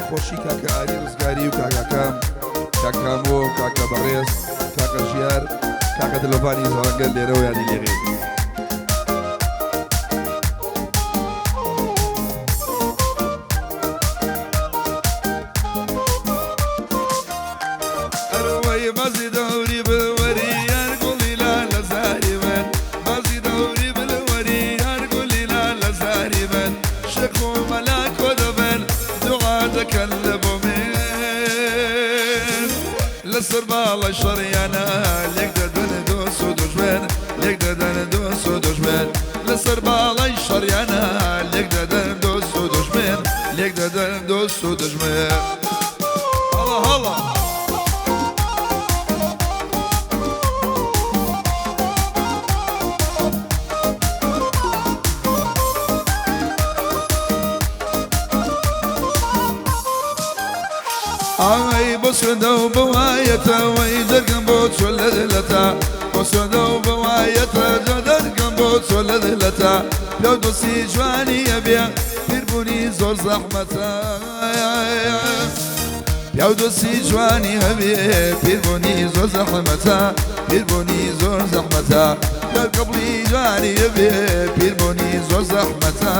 خۆشی کاکە ئاری ڕزگاری و کاکەکەم کاکامۆ کاکە بەڕێز کاکە ژیار کاکە دلۆڤانی زەڵەنگەر لێرەوە یانی لێرێ ئەرەوەی بەزی دەوری بڵوەری یار گوڵی لا لە زاری من بەزی دەوری بڵوەری یار گوڵی لا لە زاری من شێخ و مەلاک کۆ دەبن دوعا دەکەن لە بۆ من لەسەر باڵە شەڕیانە لێک دەدەن دۆست و دوژمن لێک دەدەن دۆست و دوژمن لەسەر باڵەی شەڕیانە لێک دەدەن دۆست و دوژمن لێک دەدەن دۆست و دوژمن هەڵە هەڵە ئاوەی بۆ سوێندە و بەوایەتەوەی دەرگم بۆ چۆ لە دلەتە بۆ سوێندە و بەوایەتە جا دەرگم بۆ چۆ لە دلەتە پیا و دۆستی جوانیە بێ پیربوونی زۆر زەحمەتە پیا و دۆستی جوانی هەبێ پیربوونی زۆر زەحمەتە پیربوونی زۆر زەحمەتە دەرگەبڵی جوانیە بێ پیربوونی زۆر زەحمەتە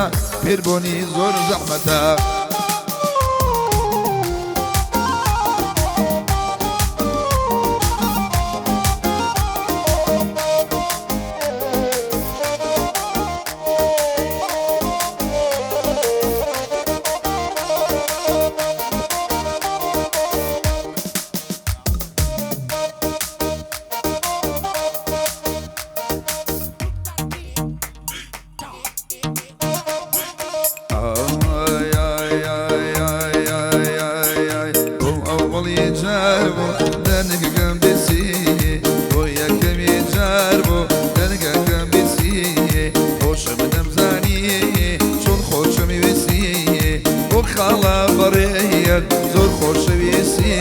پیربوونی زۆر زەحمەتە خاڵە بەڕێیە زۆر خۆشەویستی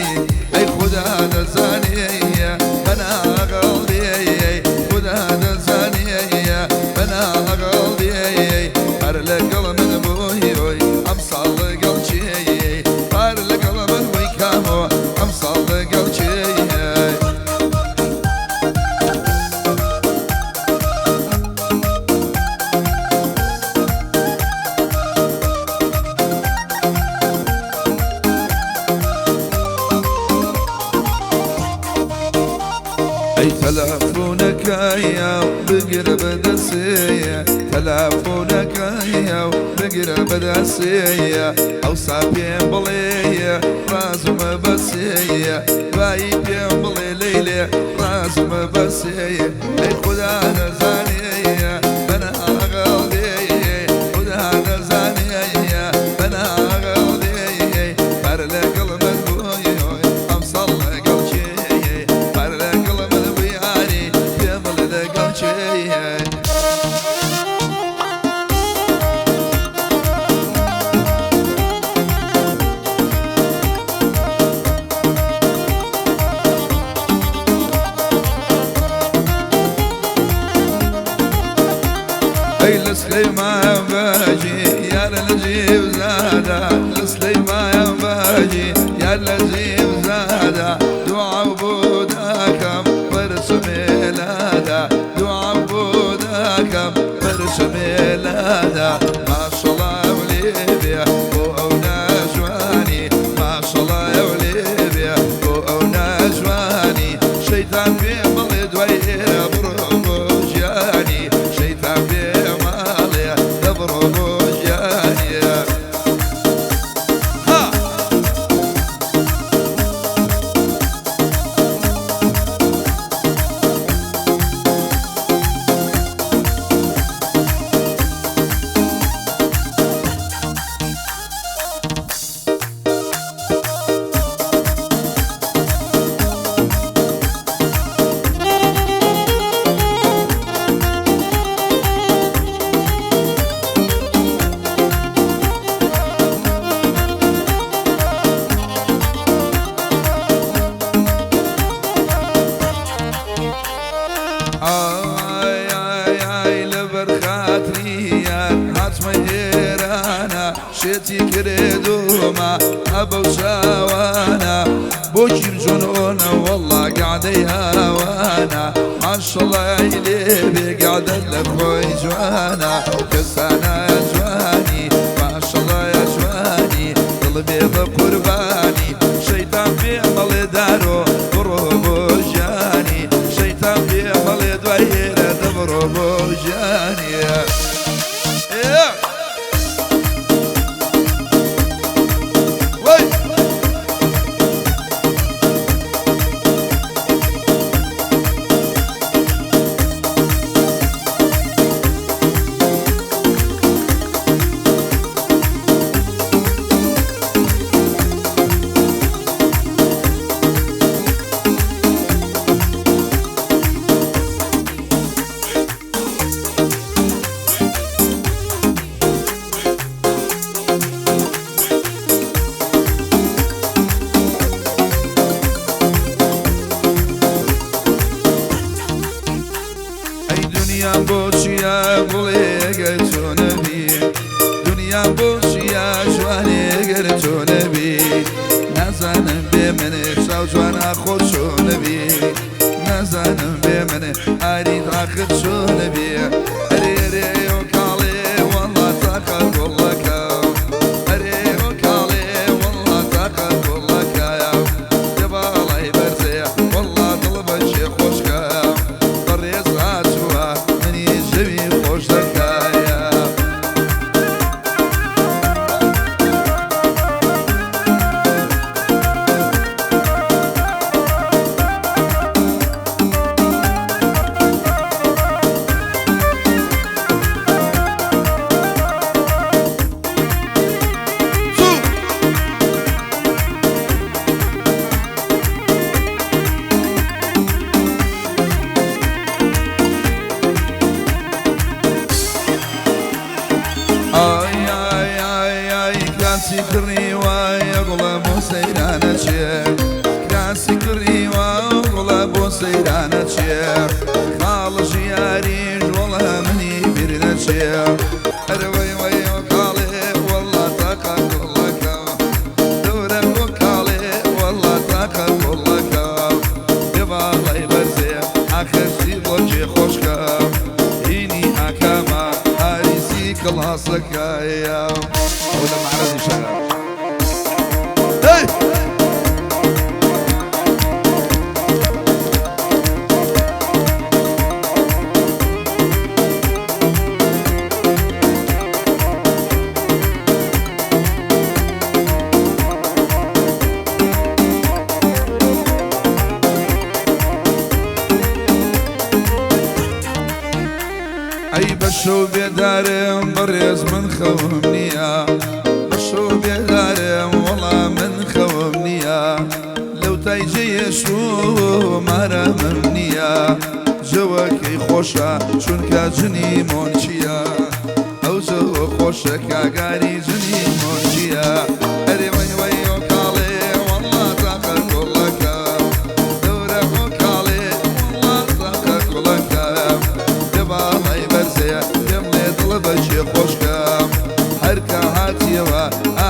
ئەی خوددا دەزانێیە بەناغەڵێ خوددا دەزانێیە بەناغەڵێ هەر لەگەڵ من بۆی ئۆی ئەم ساڵ لەگەڵ چێ هەر لەگەڵ من بۆی کامەوە ئەم ساڵ لەگەڵ چێ تلفونك يا بقر بدسية تلفونك يا بقر بدسية أو صابين بلية رازم بسية بايبين بلي ليلة رازم بسية أي خدا نزانية بنا أغلية خدا نزانية بنا أغلية بارلة قلب البوي أم صلى قلشي بارلة قلب أي لسليمان باجي يا لنجيب زادا لسليمان باجي يا لنجيب زادا دعاء بوداكم برسم ميلادا دعاء بوداكم برسم ميلادا ما شاء الله وليبيا وأونا جواني ما شاء الله وليبيا وأونا جواني شيطان في ملد ويا بربو جاني شيطان في بربو جاني ها بوشاوانا بوشي بجنونا والله قعديها وانا ما شاء الله يلي بقعدة لخوي جوانا كسانا يا جواني ما شاء الله يا جواني قلبي بقرباني شيطان في مال دارو ضربو جاني شيطان في مال دويرة ضربو جاني بوشيا بولي قلتو نبي دنيا بوشيا جواني قلتو نبي نازن بمن شوجوان اخوشو نبي نازن بمن اريد اخوشو نبي اري وكالي والله تاقل والله اري وكالي والله تاقل والله يبا الله يبرزي والله طلب الشيخ خوشكا طريز غاتوا جميل خوش ذكايا كري ويغلب سيران الشيخ كاسي كري ويغلب سيران الشيخ خالص ياريج والله مني بيرنا الشيخ اروي ويوكالي والله تاقا كلك دورة وكالي والله تاقا كلك يبا الله يبرزي اخر سي بوجي خوشكا هيني اكاما هاريسي كلاسك يا ولا معرض شغال اي بشو بيدارم بريز من خومنيا بشو بيدارم والله من خومنيا لو تيجي يشو مرة منيا جواكي خوشا شونكا جني مونشيا او جو خوشا كاقاري جني مونشيا اري وي وي وكالي والله تاقا كلك دورة وكالي والله تاقا كلك يبا الله يبرزي يملي طلب الشيخ خوشكا هركا هاتيوا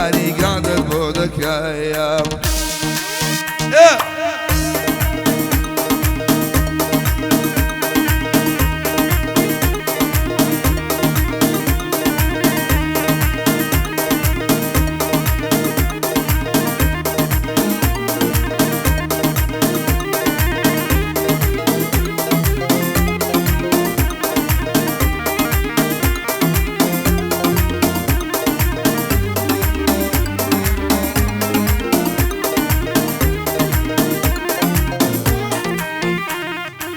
اني قاعدة بودك يا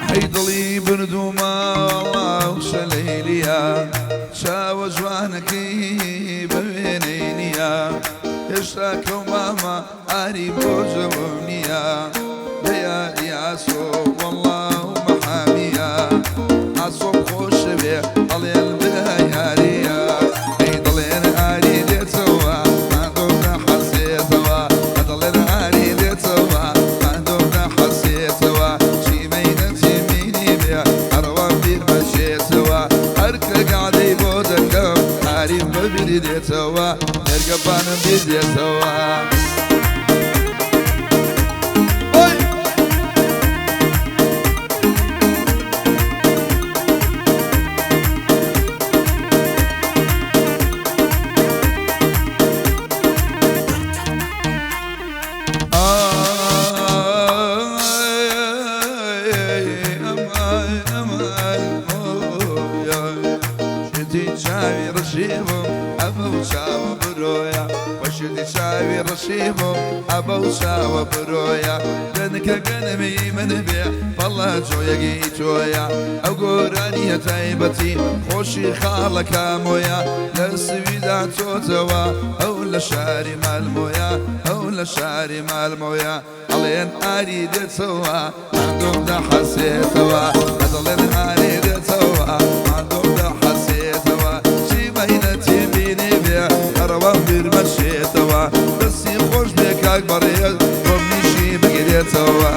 حيضلي بردوما والله وشليليا شاو جوانكي ببينينيا يشتاكو ماما عاري بوجونيا بيا ياسو والله محاميا عصب خوش بيه علي البياريا حيضلين عاري ليتوا عندنا حسيتوا حيضلين عاري ليتوا عندنا حسيتوا عارف ببريد يتوا نرقبان بيد يتوا شاوە برۆیە دەنکە گەنمی من بێ بەڵە جۆیەگی تۆیە ئەو گۆرانیە تایبەتی خۆشی خاڵەکامۆیە لە سویدا تۆتەوە ئەو لە شاری مالمۆیە ئەو لە شاری مالمۆیە ئەڵێن ئاری دێتەوە مادۆم دەحەسێتەوە ئەدەڵێن ئاری دێتەوە مادۆم دەحەسێتەوە چی بەینەتی بینی بێ هەڕەوەم بیرمەشێتەوە دەستی خۆش بێ کاک بەڕێز بۆم نیشی بگرێتەوە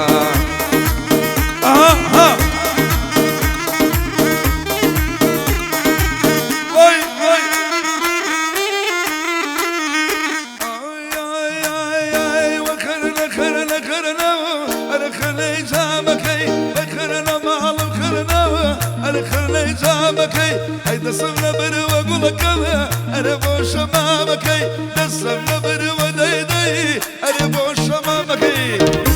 هيدا صرنا بروا قولكوا أنا بوش أمامكي دسمنا بروا ديدي أنا بوش أمامكي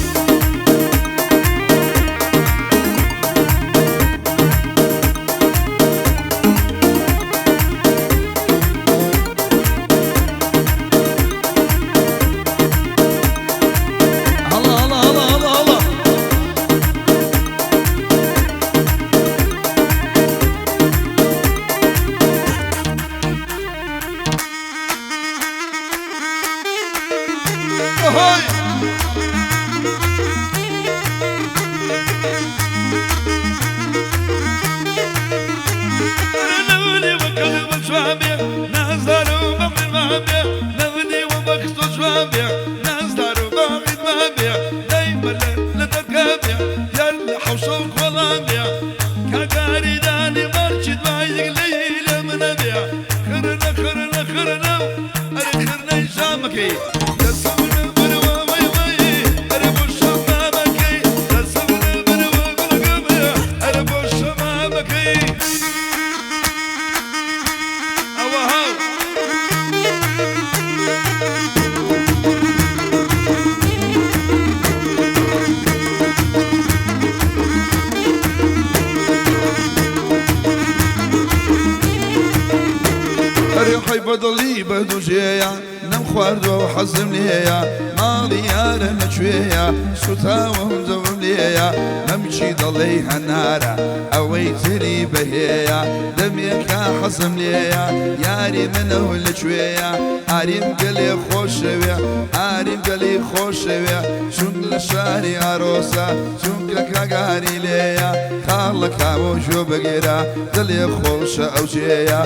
بەدڵی بەدوژەیە نەم خواردوە حەزم لێیە ماڵی یارە نەکوێیە سوتاوەم زەوم لێیە نەمچی دەڵێی هەنارە ئەوەی تری بەهەیە دەمێکا حەزم لێیە یاری منەوە لەکوێیە ئاریم گەلێ خۆشەوێ ئاریم گەلی خۆشەوێ چون لە شاری ئارۆسە چونکە کاگاری لێیە خاڵە کاوە ژۆ بەگێرە دڵێ خۆشە ئەو جێیە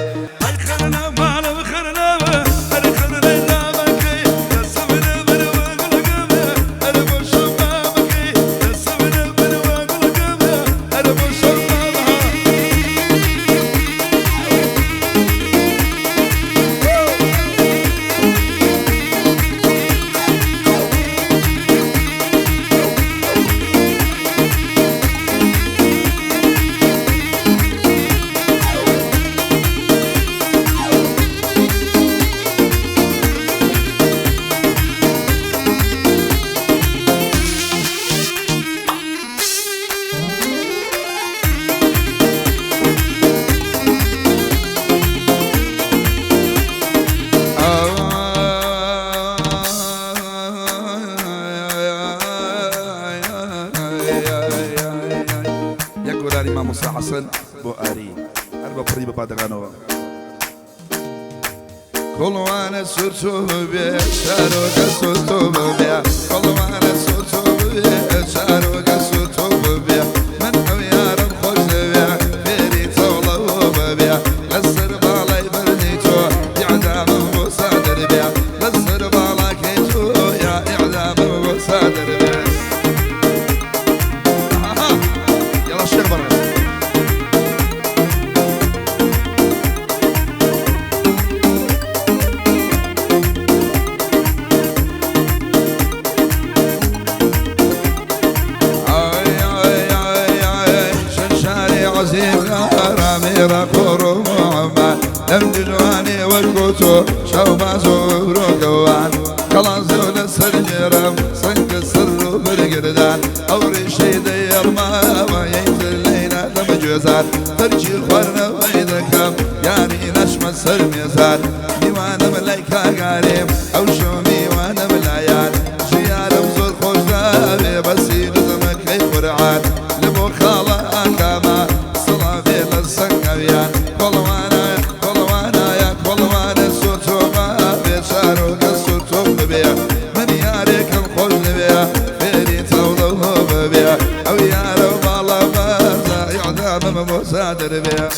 مامۆستا حەسەن بۆ ئاری هەر بە پڕی بەپادەکانەوە کۆڵوانە سوورتۆ بێ شارۆکە سوورتۆ بێ کۆڵوانە سوورتۆ بێ شارۆکە سوورتۆ بێ من ئەو یارم خۆش دەوێ فێری تەوڵەوە بەبێ لەسەر باڵای بەرنی تۆ ئیعدامم بۆ سادر بێ لەسەر باڵاکەی تۆ یا ئیعدامم بۆ سادر بێ یاڵا شێخ بەڕێز لم جواني والكوتو شو بازو روكوان كلازو لسر جرم صنق السر بالقردان أوري شي دير ما ينزل لينا دم جوزان ترجي خورنا ويدكم يعني نشم السر ميزان ديوانا ملايكا قاريم أو شومي وانا ملايان جيارم صادر بيه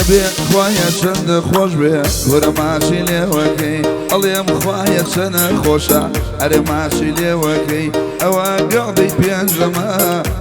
بێ خوایە چەندە خۆش بێ گۆرە ماچی لێوەکەی ئەڵێم خوایە چەنە خۆشە ئەرێ ماچی لێوەکەی ئەوە گەڵدەی پێنج لەمە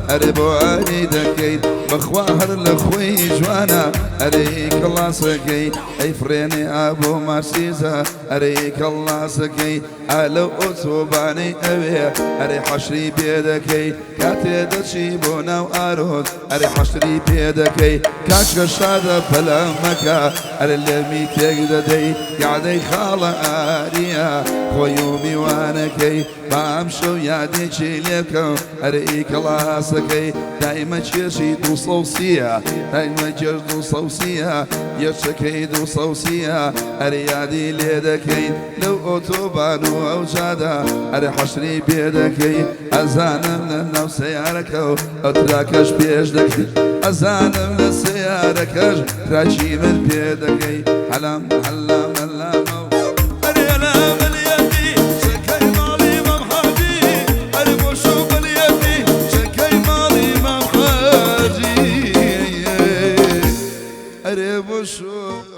ئەرێ بۆ ئەری دەکەیت بەخوا هەر لە خۆی جوانە ئەرێ کەڵاسەکەی ئەی فرێنێ ئابۆ مارسیزە ئەرێ کەڵاسەکەی ئالە ئۆتۆبانەی ئەوێ ئەرێ حەشری پێ دەکەی کاتێ دەچی بۆ ناو ئارۆز ئەرێ حەشری پێ دەکەی کاچکە شادە پەلە مەکە ئەرێ لێمی تێک دەدەی یادەی خاڵە ئاریە خۆی و میوانەکەی بام شەو یادێکی لێکەم ئەرێ کەڵاسەکەی دایمە چێژی دوو سەوسیە دایمە جێژ دوو سەوسیە یەکشەکەی دوو سەوسیە ئەرێ یادی لێ دەکەین لەو ئۆتۆبان و ئەو جادە ئەرێ حەشری پێ دەکەی ئەزانم لە ناو سەیارەکە و ئەو تراکەش پێش دەکەی ئەزانم لە سەیارەکەش تراکی من پێ دەکەی هەلام هەلام هەلامە ئەرێ لە بەلیەتی چەکەی ماڵی مەم حاجی ئەرێ بۆ شۆ بەلیەتی چەکەی ماڵی مەم حاجی ئەرێ بۆ شۆ